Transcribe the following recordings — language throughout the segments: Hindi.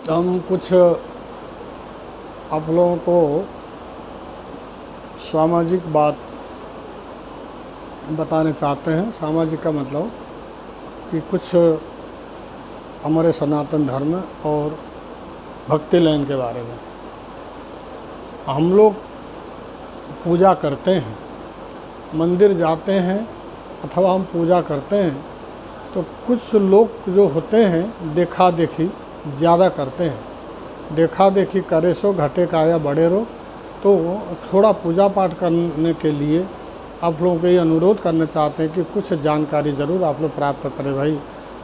हम कुछ आप लोगों को सामाजिक बात बताने चाहते हैं। सामाजिक का मतलब कि कुछ हमारे सनातन धर्म और भक्ति लाइन के बारे में। हम लोग पूजा करते हैं, मंदिर जाते हैं अथवा हम पूजा करते हैं, तो कुछ लोग जो होते हैं देखा देखी ज़्यादा करते हैं। देखा देखी करे सो घटे काया बड़े रो। तो थोड़ा पूजा पाठ करने के लिए आप लोगों को ये अनुरोध करना चाहते हैं कि कुछ जानकारी ज़रूर आप लोग प्राप्त करें। भाई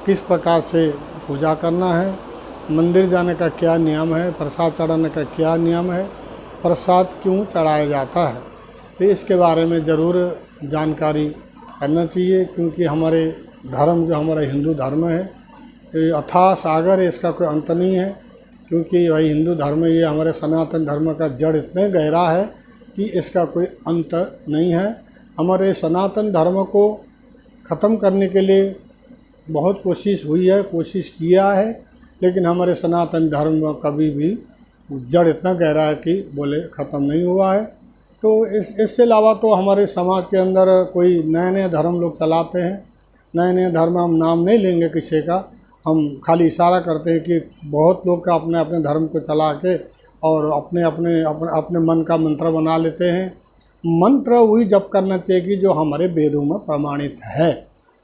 किस प्रकार से पूजा करना है, मंदिर जाने का क्या नियम है, प्रसाद चढ़ाने का क्या नियम है, प्रसाद क्यों चढ़ाया जाता है, तो इसके बारे में ज़रूर जानकारी करना चाहिए। क्योंकि हमारे धर्म जो हमारा हिंदू धर्म है ये अथाह सागर है, इसका कोई अंत नहीं है। क्योंकि भाई हिंदू धर्म ये हमारे सनातन धर्म का जड़ इतने गहरा है कि इसका कोई अंत नहीं है। हमारे सनातन धर्म को ख़त्म करने के लिए बहुत कोशिश हुई है, कोशिश किया है, लेकिन हमारे सनातन धर्म कभी भी जड़ इतना गहरा है कि बोले ख़त्म नहीं हुआ है। तो इससे अलावा तो हमारे समाज के अंदर कोई नए नए धर्म लोग चलाते हैं। नए नए धर्म हम नाम नहीं लेंगे किसी का, हम खाली इशारा करते हैं कि बहुत लोग का अपने अपने धर्म को चला के और अपने अपने अपने अपने मन का मंत्र बना लेते हैं। मंत्र वही जप करना चाहिए कि जो हमारे वेदों में प्रमाणित है,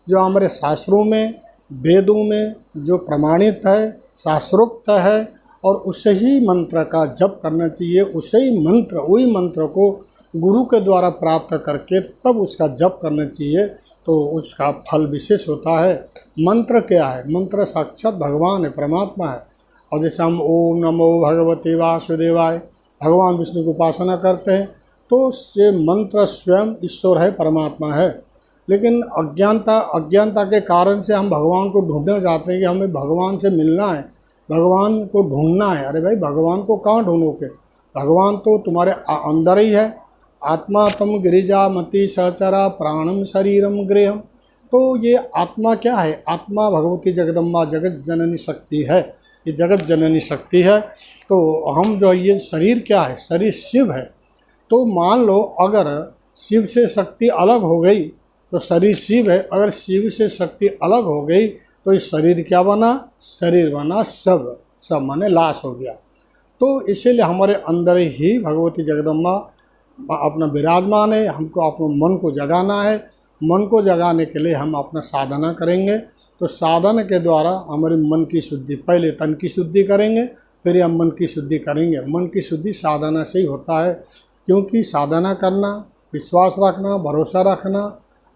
जो हमारे शास्त्रों में वेदों में जो प्रमाणित है, शास्त्रोक्त है, और उसे ही मंत्र का जप करना चाहिए। उसे ही मंत्र, वही मंत्र को गुरु के द्वारा प्राप्त करके तब उसका जप करना चाहिए, तो उसका फल विशेष होता है। मंत्र क्या है? मंत्र साक्षात भगवान है, परमात्मा है। और जैसे हम ओम नमो भगवते वासुदेवाय भगवान विष्णु की उपासना करते हैं, तो ये मंत्र स्वयं ईश्वर है, परमात्मा है। लेकिन अज्ञानता के कारण से हम भगवान को ढूंढने जाते हैं कि हमें भगवान से मिलना है, भगवान को ढूंढना है। अरे भाई भगवान को कहाँ ढूंढोगे? भगवान तो तुम्हारे अंदर ही है। आत्मा तम गिरिजा मति सहचरा प्राणम शरीरम गृहम। तो ये आत्मा क्या है? आत्मा भगवती जगदम्बा जगत जननी शक्ति है, ये जगत जननी शक्ति है। तो हम जो ये शरीर क्या है? शरीर शिव है। तो मान लो अगर शिव से शक्ति अलग हो गई तो शरीर शिव है, अगर शिव से शक्ति अलग हो गई तो इस शरीर क्या बना? शरीर बना सब माने लाश हो गया। तो इसीलिए हमारे अंदर ही भगवती जगदम्बा अपना विराजमान है। हमको अपने मन को जगाना है। मन को जगाने के लिए हम अपना साधना करेंगे। तो साधना के द्वारा हमारे मन की शुद्धि, पहले तन की शुद्धि करेंगे, फिर हम मन की शुद्धि करेंगे। मन की शुद्धि साधना से ही होता है। क्योंकि साधना करना, विश्वास रखना, भरोसा रखना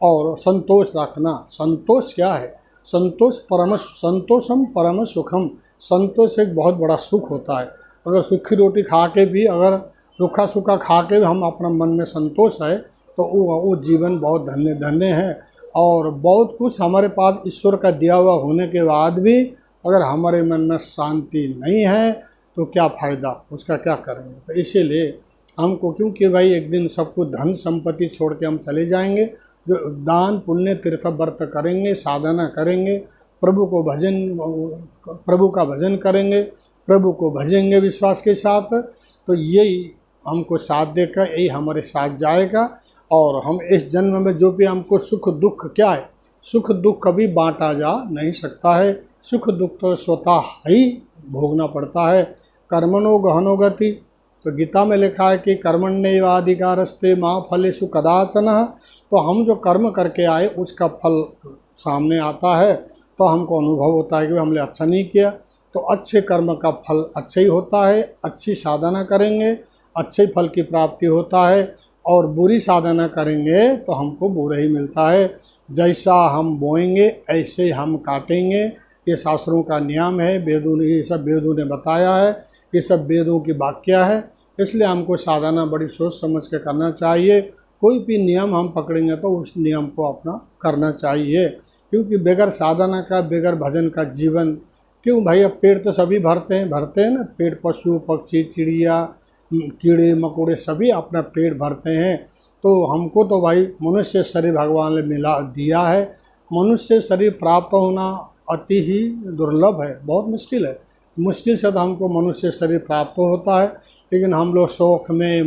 और संतोष रखना। संतोष क्या है? संतोषम परम सुखम। संतोष एक बहुत बड़ा सुख होता है। अगर सूखी रोटी खा के भी, अगर रूखा सूखा खा के भी हम अपना मन में संतोष है तो वो जीवन बहुत धन्य धन्य है। और बहुत कुछ हमारे पास ईश्वर का दिया हुआ होने के बाद भी अगर हमारे मन में शांति नहीं है तो क्या फ़ायदा, उसका क्या करेंगे? तो इसीलिए हमको, क्योंकि भाई एक दिन सब कुछ धन संपत्ति छोड़ के हम चले जाएंगे, जो दान पुण्य तीर्थ व्रत करेंगे, साधना करेंगे, प्रभु का भजन करेंगे, प्रभु को भजेंगे विश्वास के साथ, तो यही हमको साथ देकर यही हमारे साथ जाएगा। और हम इस जन्म में जो भी हमको सुख दुख, क्या है? सुख दुख कभी बांटा जा नहीं सकता है। सुख दुख तो स्वतः ही भोगना पड़ता है। कर्मणो गहनो गति, तो गीता में लिखा है कि कर्मण्येवाधिकारस्ते मा फलेषु कदाचन। तो हम जो कर्म करके आए उसका फल सामने आता है, तो हमको अनुभव होता है कि हमने अच्छा नहीं किया। तो अच्छे कर्म का फल अच्छा ही होता है। अच्छी साधना करेंगे, अच्छे फल की प्राप्ति होता है। और बुरी साधना करेंगे तो हमको बुरा ही मिलता है। जैसा हम बोएंगे ऐसे हम काटेंगे, ये शास्त्रों का नियम है। वेदों ने, ये सब वेदों ने बताया है, ये सब वेदों की वाक्या है। इसलिए हमको साधना बड़ी सोच समझ के करना चाहिए। कोई भी नियम हम पकड़ेंगे तो उस नियम को अपना करना चाहिए। क्योंकि बगैर साधना का, बगैर भजन का जीवन, क्यों भाई? अब पेड़ तो सभी भरते हैं ना, पेड़ पशु पक्षी चिड़िया कीड़े मकोड़े सभी अपना पेट भरते हैं। तो हमको तो भाई मनुष्य शरीर भगवान ने मिला दिया है। मनुष्य शरीर प्राप्त होना अति ही दुर्लभ है, बहुत मुश्किल है। मुश्किल से तो हमको मनुष्य शरीर प्राप्त होता है, लेकिन हम लोग शौक़ में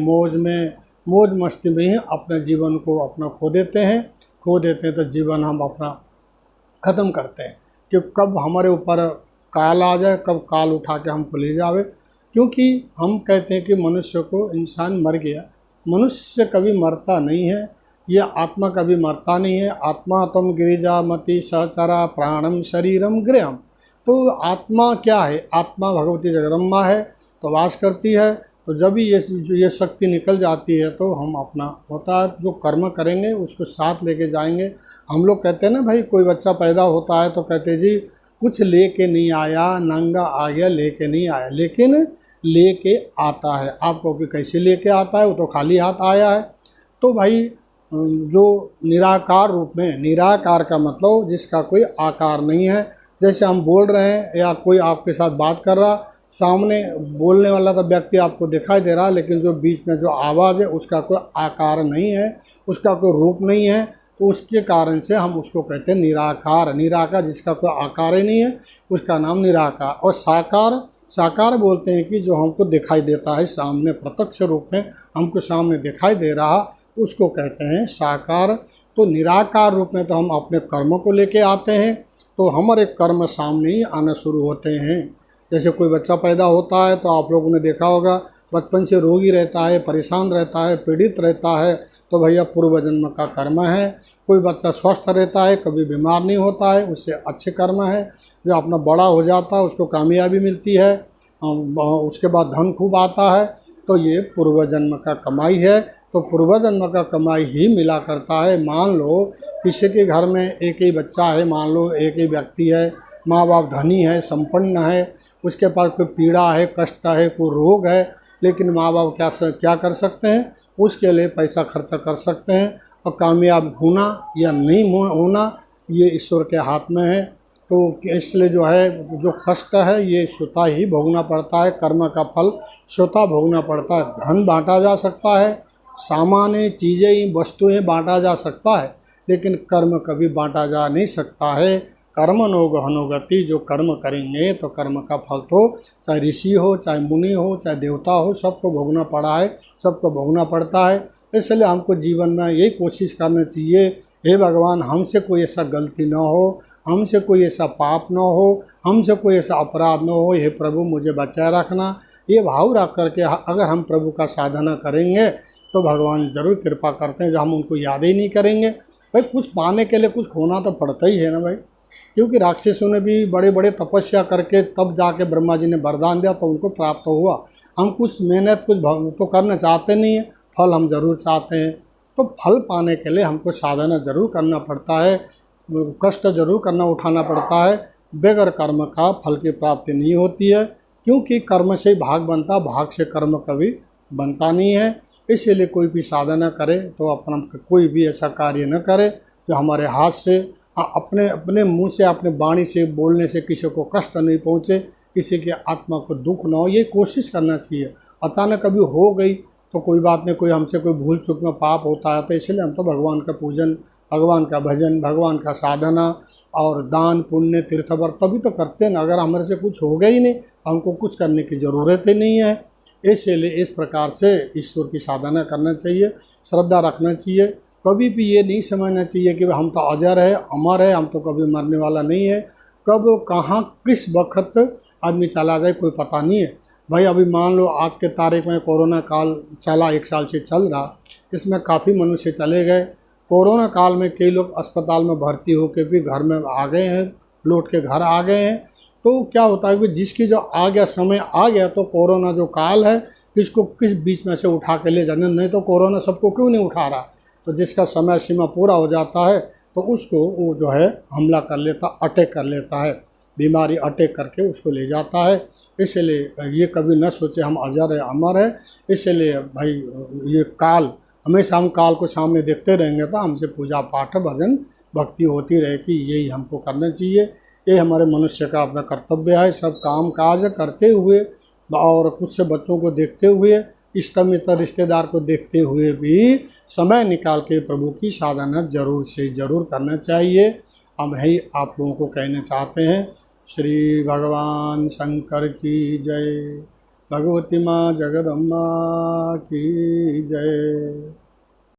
मौज मस्ती में ही अपने जीवन को अपना खो देते हैं तो जीवन हम अपना ख़त्म करते हैं कि कब हमारे ऊपर काल आ जाए, कब काल उठा के हमको ले जावे। क्योंकि हम कहते हैं कि मनुष्य को, इंसान मर गया, मनुष्य कभी मरता नहीं है, यह आत्मा कभी मरता नहीं है। आत्मा तम गिरिजा मति सहचरा प्राणम शरीरम गृहम। तो आत्मा क्या है? आत्मा भगवती जगदम्बा है, तो वास करती है। तो जब भी ये शक्ति निकल जाती है तो हम अपना होता है जो कर्म करेंगे उसको साथ लेके जाएंगे। हम लोग कहते हैं ना भाई, कोई बच्चा पैदा होता है तो कहते जी कुछ लेके नहीं आया, नंगा आ गया, लेके नहीं आया, लेकिन लेके आता है। आपको कि कैसे लेके आता है? वो तो खाली हाथ आया है। तो भाई जो निराकार रूप में, निराकार का मतलब जिसका कोई आकार नहीं है। जैसे हम बोल रहे हैं या कोई आपके साथ बात कर रहा, सामने बोलने वाला तो व्यक्ति आपको दिखाई दे रहा है, लेकिन जो बीच में जो आवाज़ है उसका कोई आकार नहीं है, उसका कोई रूप नहीं है। तो उसके कारण से हम उसको कहते हैं निराकार। निराकार जिसका कोई आकार ही नहीं है उसका नाम निराकार। और साकार बोलते हैं कि जो हमको दिखाई देता है सामने, प्रत्यक्ष रूप में हमको सामने दिखाई दे रहा, उसको कहते हैं साकार। तो निराकार रूप में तो हम अपने कर्म को लेके आते हैं, तो हमारे कर्म सामने ही आना शुरू होते हैं। जैसे कोई बच्चा पैदा होता है तो आप लोगों ने देखा होगा, बचपन से रोगी रहता है, परेशान रहता है, पीड़ित रहता है, तो भैया पूर्व जन्म का कर्म है। कोई बच्चा स्वस्थ रहता है, कभी बीमार नहीं होता है, उससे अच्छे कर्म है। जो अपना बड़ा हो जाता है उसको कामयाबी मिलती है, उसके बाद धन खूब आता है, तो ये पूर्व जन्म का कमाई है। तो पूर्व जन्म का कमाई ही मिला करता है। मान लो किसी के घर में एक ही बच्चा है, मान लो एक ही व्यक्ति है, माँ बाप धनी है, संपन्न है, उसके पास कोई पीड़ा है, कष्ट है, कोई रोग है, लेकिन माँ बाप क्या कर सकते हैं? उसके लिए पैसा खर्चा कर सकते हैं, और कामयाब होना या नहीं होना ये ईश्वर के हाथ में है। तो इसलिए जो है, जो कष्ट है ये स्वतः ही भोगना पड़ता है, कर्म का फल स्वतः भोगना पड़ता है। धन बांटा जा सकता है, सामान्य चीज़ें वस्तुएं बांटा जा सकता है, लेकिन कर्म कभी बांटा जा नहीं सकता है। कर्मणो गहनो गति, जो कर्म करेंगे तो कर्म का फल तो चाहे ऋषि हो, चाहे मुनि हो, चाहे देवता हो, सबको भोगना पड़ा है, सबको भोगना पड़ता है। इसलिए हमको जीवन में यही कोशिश करना चाहिए, हे भगवान हमसे कोई ऐसा गलती ना हो, हमसे कोई ऐसा पाप ना हो, हमसे कोई ऐसा अपराध ना हो, हे प्रभु मुझे बचाए रखना। ये भाव रख करके अगर हम प्रभु का साधना करेंगे तो भगवान ज़रूर कृपा करते हैं। जब हम उनको याद ही नहीं करेंगे, भाई कुछ पाने के लिए कुछ खोना तो पड़ता ही है ना भाई। क्योंकि राक्षसों ने भी बड़े बड़े तपस्या करके तब जाके ब्रह्मा जी ने वरदान दिया तो उनको प्राप्त हुआ। हम कुछ मेहनत कुछ तो करना चाहते नहीं है, फल हम ज़रूर चाहते हैं। तो फल पाने के लिए हमको साधना ज़रूर करना पड़ता है, कष्ट ज़रूर करना उठाना पड़ता है। बगैर कर्म का फल की प्राप्ति नहीं होती है, क्योंकि कर्म से भाग बनता, भाग से कर्म कभी बनता नहीं है। इसीलिए कोई भी साधना करे तो अपना कोई भी ऐसा कार्य न करे जो हमारे हाथ से, अपने मुंह से, अपने वाणी से बोलने से किसी को कष्ट नहीं पहुँचे, किसी के आत्मा को दुख ना हो, ये कोशिश करना चाहिए। अचानक कभी हो गई तो कोई बात नहीं, कोई हमसे कोई भूल चूक में पाप होता है, तो इसलिए हम तो भगवान का पूजन, भगवान का भजन, भगवान का साधना और दान पुण्य तीर्थ व्रत तभी तो करते हैं ना। अगर हमारे से कुछ हो गया ही नहीं, हमको कुछ करने की ज़रूरत ही नहीं है। इसलिए इस प्रकार से ईश्वर की साधना करना चाहिए, श्रद्धा रखना चाहिए। कभी भी ये नहीं समझना चाहिए कि हम तो अजर है, अमर है, हम तो कभी मरने वाला नहीं है। कब कहाँ किस वक्त आदमी चला जाए कोई पता नहीं है भाई। अभी मान लो आज के तारीख में कोरोना काल चला, 1 साल से चल रहा, इसमें काफ़ी मनुष्य चले गए। कोरोना काल में कई लोग अस्पताल में भर्ती होकर भी घर में आ गए हैं, लौट के घर आ गए हैं। तो क्या होता है कि जिसकी जो आ गया, समय आ गया, तो कोरोना जो काल है किसको किस बीच में से उठा के ले जाने, नहीं तो कोरोना सबको क्यों नहीं उठा रहा। तो जिसका समय सीमा पूरा हो जाता है तो उसको वो जो है हमला कर लेता, अटैक कर लेता है, बीमारी अटैक करके उसको ले जाता है। इसलिए ये कभी न सोचे हम अजर है, अमर है। इसलिए भाई ये काल, हमेशा हम काल को सामने देखते रहेंगे तो हमसे पूजा पाठ भजन भक्ति होती रहेगी। यही हमको करना चाहिए, ये हमारे मनुष्य का अपना कर्तव्य है। सब काम काज करते हुए और कुछ से बच्चों को देखते हुए, इष्ट मित्र रिश्तेदार को देखते हुए भी समय निकाल के प्रभु की साधना ज़रूर से ज़रूर करना चाहिए। हम ही आप लोगों को कहना चाहते हैं श्री भगवान शंकर की जय। भगवती माँ जगदम्बा की जय।